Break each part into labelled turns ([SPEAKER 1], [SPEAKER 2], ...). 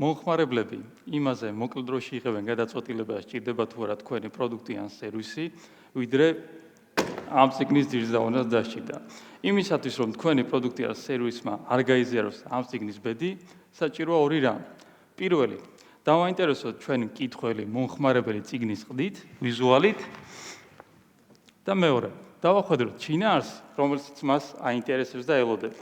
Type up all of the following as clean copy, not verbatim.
[SPEAKER 1] მომხმარებლები იმაზე მოკლ დროში იღებენ გადაწყვეტილებას, ჭირდება თუ არა თქვენი პროდუქტი ან სერვისი, ვიდრე ამ ციგნის ძირზავანას დასჭირდა. იმისათვის, რომ თქვენი პროდუქტი ან სერვისმა არ გაიზიაროს ამ ციგნის ბედი, საჭიროა ორი რამ. პირველი, დავაინტერესოთ ჩვენი მკითხველი, მომხმარებელი ციგნის ყდით, ვიზუალით და მეორე, დავახვედროთ შინაარსს, რომელსაც მას აინტერესებს და ელოდება.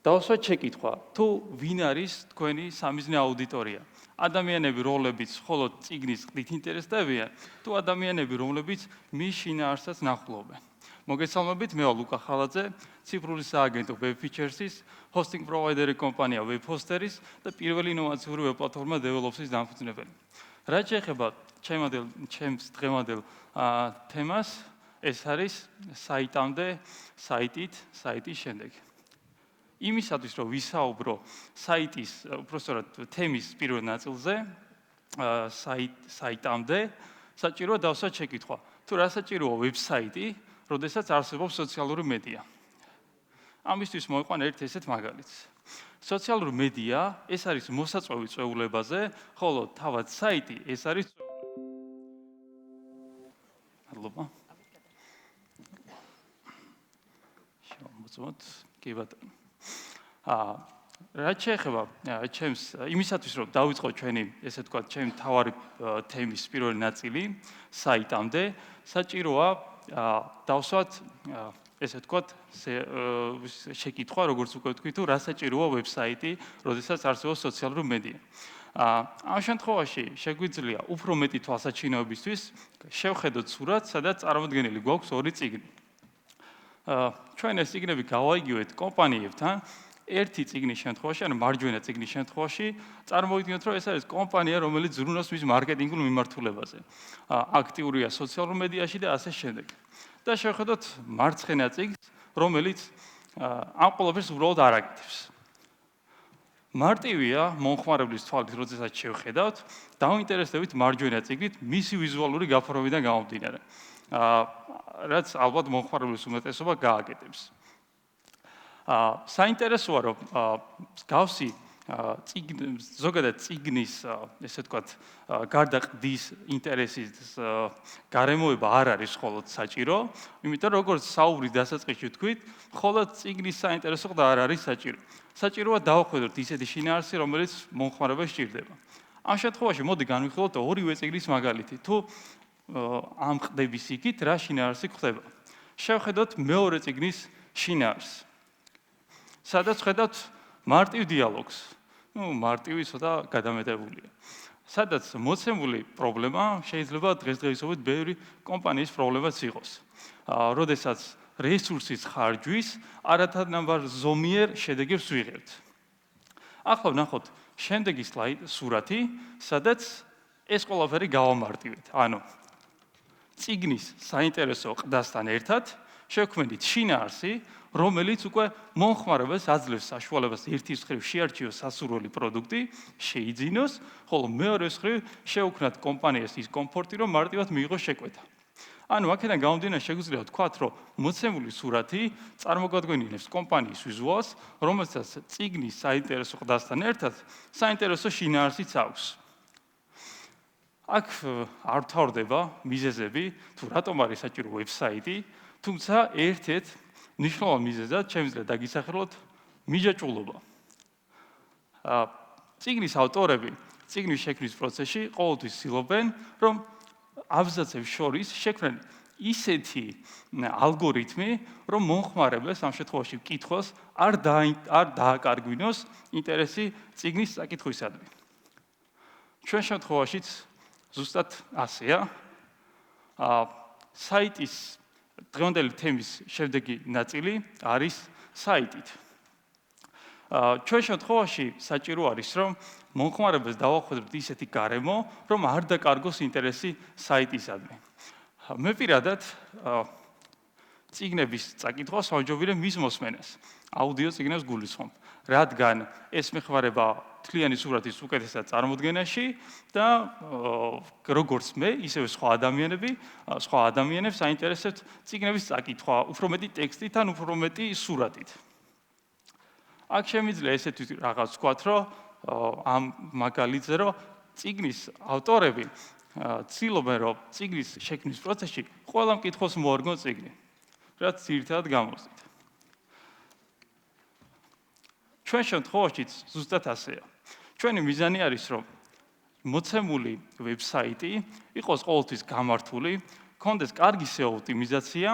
[SPEAKER 1] დავასვათ შეკითხვა, თუ ვინ არის თქვენი სამიზნე აუდიტორია? ადამიანები, რომლებიც მხოლოდ ციგნის ყდით ინტერესდებიან, თუ ადამიანები, რომლებიც მის შინაარსსაც ნახულობენ. მოგესალმებით, მე ვარ ლუკა ხალაძე, ციფრული სააგენტო Web Features-ის, hosting provider კომპანია WebHoster-ის და პირველი ინოვაციური web პლატფორმა DevOps-ის დამფუძნებელი. რაც შეეხება ჩემს დღევანდელ თემას, ეს არის საიტამდე, საიტის შემდეგ. იმისათვის, რომ ვისაუბრო საიტის, უпростоრად თემის პირველ ნაწილზე, საიტამდე, საჭიროა დავსვათ შეკითხვა, თუ რა საჭიროა ვებსაიტი, როდესაც არსებობს სოციალური მედია. ამისთვის მოვიყვან ერთ ესეთ მაგალითს. სოციალური მედია, ეს არის მოსაწვევი წვეულებაზე, ხოლო თავად საიტი, ეს არის მადლობა. შემოწმოთ, კი ბატონო. რაც შეეხება ჩემს იმისათვის, რომ დავიწყოთ ჩვენი, ესე ვთქვათ, ჩემი თავარი თემის პირველი ნაწილი საიტამდე, საჭიროა დავსვათ, ესე ვთქვათ, შეკითხვა, როგორც უკვე ვთქვი, თუ რა საჭიროა ვებსაიტი, როდესაც არსებობს სოციალური მედია. ამ შემთხვევაში შეგვიძლია უფრო მეტი თვალსაჩინოებისთვის შევხედოთ სურათს, სადაც წარმოდგენილი გვაქვს ორი წიგნი. ჩვენ ეს წიგნები გავაიგივეთ კომპანიებთან. ერთი წიგნის შემთხვევაში, ანუ მარჯვენა წიგნის შემთხვევაში, წარმოვიდგინოთ, რომ ეს არის კომპანია, რომელიც ზრუნავს მის მარკეტინგულ მიმართულებაზე. აქტიურია სოციალურ მედიაში და ასე შემდეგ. და შევხედოთ მარცხენა წიგნს, რომელიც ამ ყველაფერს უბრალოდ არ აკეთებს. მარტივია მომხმარებლის თვალით, როდესაც შევხედავთ, დავინტერესდებით მარჯვენა წიგნით მისი ვიზუალური გაფორმებიდან გამომდინარე. რაც ალბათ მომხმარებლის უმეტესობა გააკეთებს. საინტერესოა, რომ გავსი ზოგადად წიგნის, ესე ვთქვათ, გარდა ყდის ინტერესის გარემოება არ არის მხოლოდ საჭირო, იმიტომ რომ როგორც საუბრის დასაწყისში ვთქვით, მხოლოდ წიგნის საინტერესო ყდა არ არის საჭირო. საჭიროა დავახვედროთ ისეთი შინაარსი, რომელიც მომხმარებელს სჭირდება. ამ შემთხვევაში მოდი განვიხილოთ ორივე წიგნის მაგალითი. თუ ამ ყდების იქით რა შინაარსი ხდება. შევხედოთ მეორე წიგნის შინაარსს. სადაც ხედავთ მარტივ დიალოგს. მარტივი ცოტა გადამეტებულია. სადაც მოცემული პრობლემა შეიძლება დღესდღეობით ბევრი კომპანიის პრობლემაც იყოს. როდესაც რესურსის ხარჯვის არათანაბარ ზომიერ შედეგებს ვიღებთ. ახლა ვნახოთ შემდეგი სურათი, სადაც ეს ყველაფერი გავამარტივეთ. ანუ წიგნის საინტერესო ყდასთან ერთად შევქმნით შინაარსი, რომელიც უკვე მომხმარებელს აძლევს საშუალებას ერთის მხრივ შეარჩიოს სასურველი პროდუქტი, შეიძინოს, ხოლო მეორეს მხრივ შეუქმნათ კომპანიას ის კომფორტი, რომ მარტივად მიიღოს შეკვეთა. ანუ აქედან გამომდინარე შეგვიძლია ვთქვათ, რომ მოცემული სურათი წარმოგვადგენს კომპანიის ვიზუალს, რომელსაც წიგნის საინტერესო ყდასთან ერთად საინტერესო შინაარსიც აქვს. აქ არ ვთავრდება მიზეზები, თუ რატომ არის საჭირო ვებსაიტი, თუმცა ერთ-ერთ მნიშვნელოვან მიზეზად შემიძლია დაგისახელოთ მიჯაჭვულობა. წიგნის ავტორები წიგნის შექმნის პროცესში ყოველთვის ცდილობენ, რომ აბზაცებს შორის შექმნან ისეთი ალგორითმი, რომ მომხმარებელს ამ შემთხვევაში მკითხველს არ დააკარგვინოს ინტერესი წიგნის საკითხვისადმი. ჩვენ შემთხვევაშიც ზუსტად ასეა. საიტის დღევანდელი თემის შემდეგი ნაწილი არის საიტით. ჩვენ შემთხვევაში საჭირო არის, რომ მომხმარებელს დავახვედროთ ისეთი გარემო, რომ არ დაკარგოს ინტერესი საიტისადმი. მე პირადად წიგნების წაკითხვას ვამჯობინებ მის მოსმენას. აუდიო წიგნებს გულისხმობ, რადგან ეს მეხმარება თლიანი სურათის უკეთესად წარმოდგენაში და როგორც მე, ისევე სხვა ადამიანებს აინტერესებთ წიგნების წაკითხვა, უფრო მეტი ტექსტით ან უფრო მეტი სურათით. აქ შემიძლია ესეთი რაღაც ვთქვათ, რომ ამ მაგალითზე, რომ წიგნის ავტორები ცდილობენ, რომ წიგნის შექმნის პროცესში ყველა მკითხველს მოარგონ წიგნი, რაც ძირითადად გამოვსდით. ჩვენ შემთხვევაში ზუსტად ასეა. ჩვენი მიზანი არის, რომ მოცემული ვებსაიტი იყოს ყოველთვის გამართული, კონდეს კარგი SEO ოპტიმიზაცია,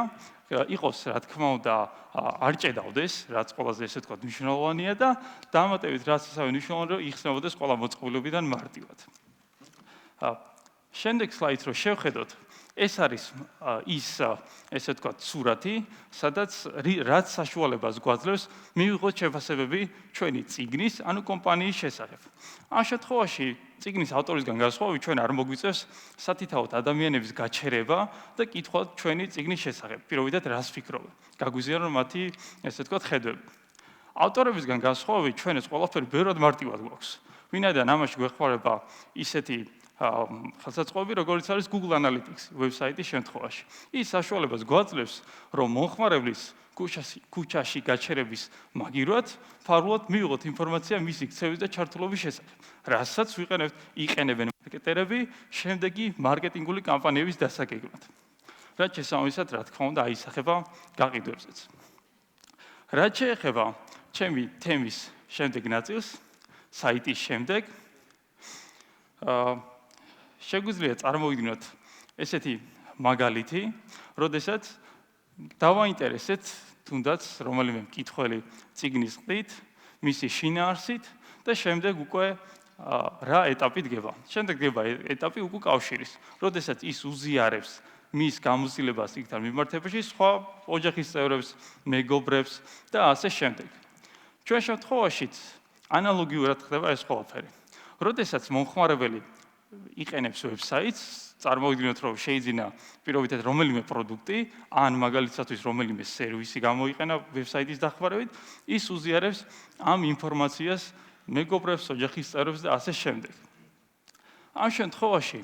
[SPEAKER 1] იყოს, რა თქმა უნდა, არ ჭედავდეს, რაც ყველაზე ესე ვთქვათ, მნიშვნელოვანია და დამატებით რაც ისევე მნიშვნელოვანია, რომ იხსნებოდეს ყველა მოწყობილობიდან მარტივად. შემდეგ სლაიდს რო შევხედოთ, ეს არის ის, ესე ვთქვათ, სურათი, სადაც რაც საშუალებას გვაძლევს მივიღოთ შეფასებები ჩვენი წიგნის, ანუ კომპანიის შესახებ. ამ შემთხვევაში წიგნის ავტორისგან განსხვავებით ჩვენ არ მოგვიწევს სათითაოდ ადამიანების გაჩერება და კითხვა ჩვენი წიგნის შესახებ. პირობითად რას ფიქრობენ? გაგვიზიარონ მათი, ესე ვთქვათ, ხედვები. ავტორებისგან განსხვავებით ჩვენ ეს ყველაფერი ბევრად მარტივად გვაქვს. ვინაიდან ამაში გვეხმარება ისეთი ხელსაწყოები, როგორც არის Google Analytics ვებსაიტის შემთხვევაში. ის საშუალებას გვაძლევს, რომ მომხმარებლის ქუჩაში გაჩერების მაგივრად ფარულად მივიღოთ ინფორმაცია მისი ქცევის და ჩართულობის შესახებ, რასაც იყენებენ მარკეტერები შემდეგი მარკეტინგული კამპანიების დასაგეგმად. რაც შესაბამისად, რა თქმა უნდა, აისახება გაყიდვებზეც. რაც შეეხება ჩემი თემის შემდეგ ნაწილს, საიტის შემდეგ, შეგვიძლია წარმოვიდგინოთ ესეთი მაგალითი, როდესაც დავაინტერესეთ თუნდაც რომელიმე მკითხველი წიგნის ყდით, მისი შინაარსით და შემდეგ უკვე რა ეტაპი დგება. შემდეგ დგება ეტაპი უკვე კავშირის, როდესაც ის უზიარებს მის გამოცდილებას იქთან მიმართებაში სხვა ოჯახის წევრებს, მეგობრებს და ასე შემდეგ. ჩვენ შემთხვევაშიც ანალოგიურად ხდება ეს ყველაფერი. როდესაც მომხმარებელი იყენებს ვებსაიტს, წარმოვიდგინოთ, რომ შეიძინა პირობითად რომელიმე პროდუქტი, ან მაგალითად რომელიმე სერვისი გამოიყენა ვებსაიტის დახმარებით, ის უზიარებს ამ ინფორმაციას მეგობრებს, ოჯახის წევრებს და ასე შემდეგ. ამ შემთხვევაში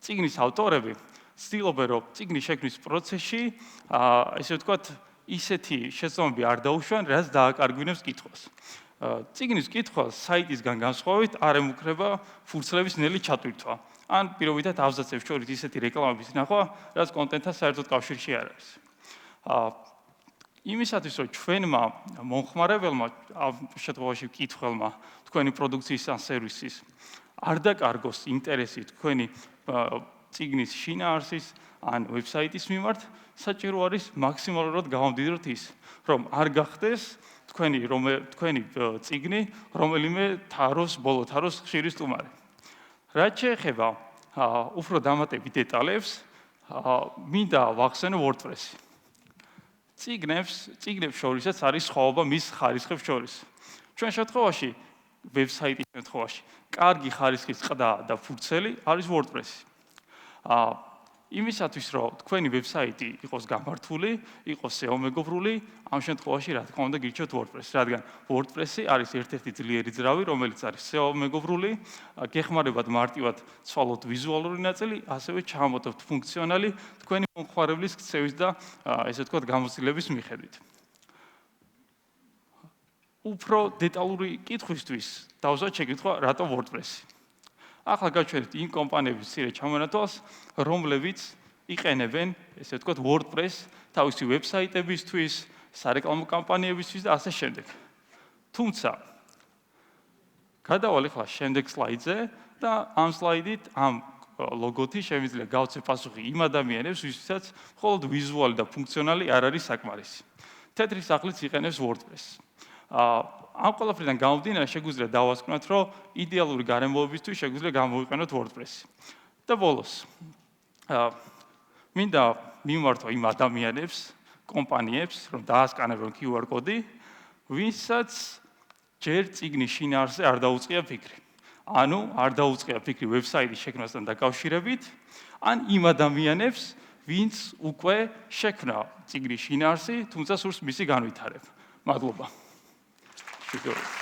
[SPEAKER 1] წიგნის ავტორები ცდილობენ, რომ წიგნის შექმნის პროცესში, ესე ვთქვათ, ისეთი შეცდომები არ დაუშვან, რაც დააკარგვინებს კითხვას. წიგნის კითხვა საიტისგან განსხვავებით არ ემუქრება ფურცლების ნელი ჩატვირთვა. ან პირობითად აბზაცებს შორის ისეთი რეკლამების ნახვა, რაც კონტენტთან საერთოდ კავშირში არ არის. იმისათვის, რომ ჩვენმა მომხმარებელმა, ამ შემთხვევაში მკითხველმა, თქვენი პროდუქციის ან სერვისის არ დაკარგოს ინტერესი თქვენი წიგნის შინაარსის ან ვებსაიტის მიმართ, საჭირო არის მაქსიმალურად გავამდიდროთ ის, რომ არ გახდეს თქვენი წიგნი რომელიმე თაროს, ბოლო თაროს ხშირი სტუმარი. რაც შეეხება უფრო დამატებით დეტალებს, მინდა ვახსენო WordPress-ი. წიგნებს შორისაც არის სხვაობა მის ხარისხებს შორის. ჩვენ შემთხვევაში, ვებსაიტის შემთხვევაში, კარგი ხარისხის ყდა და ფურცელი არის WordPress-ი. იმისათვის, რომ თქვენი ვებსაიტი იყოს გამართული, იყოს SEO მეგობრული, ამ შემთხვევაში, რა თქმა უნდა, გირჩევთ WordPress, რადგან WordPress-ი არის ერთ-ერთი ძლიერი ძრავი, რომელიც არის SEO მეგობრული, გეხმარებათ მარტივად ცვალოთ ვიზუალური ნაწილი, ასევე ჩამოტებთ ფუნქციონალი თქვენი მომხმარებლის ქცევის და ესე ვთქვათ, გამოცდილების მიხედვით. უფრო დეტალური კითხვისთვის დავუშვათ შეკითხვა, რატო WordPress-ი? ახლა გავჩვენებთ იმ კომპანიების მცირე ჩამონათვალს, რომლებიც იყენებენ, ესე ვთქვათ, WordPress თავისი ვებსაიტებისთვის, სარეკლამო კამპანიებისთვის და ასე შემდეგ. თუმცა, გადავალ ახლა შემდეგ სლაიდზე და ამ სლაიდით, ამ ლოგოთი შემიძლია გავცე პასუხი იმ ადამიანებს, ვისაც მხოლოდ ვიზუალი და ფუნქციონალი არ არის საკმარისი. თეთრი სახლიც იყენებს WordPress. ამ ყველაფრიდან გამომდინარე შეგვიძლია დავასკვნოთ, რომ იდეალური გარემოებისთვის შეგვიძლია გამოვიყენოთ WordPress-ი. და ბოლოს, მინდა მიმართო იმ ადამიანებს, კომპანიებს, რომ დაასკანებონ QR კოდი, ვისაც ჯერ წიგნის შინაარსზე არ დაუწყია ფიქრი. ანუ არ დაუწყია ფიქრი ვებსაიტის შექმნასთან დაკავშირებით, ან იმ ადამიანებს, ვინც უკვე შექმნა წიგნის შინაარსი, თუმცა სურს მისი განვითარება. მადლობა. Thank you.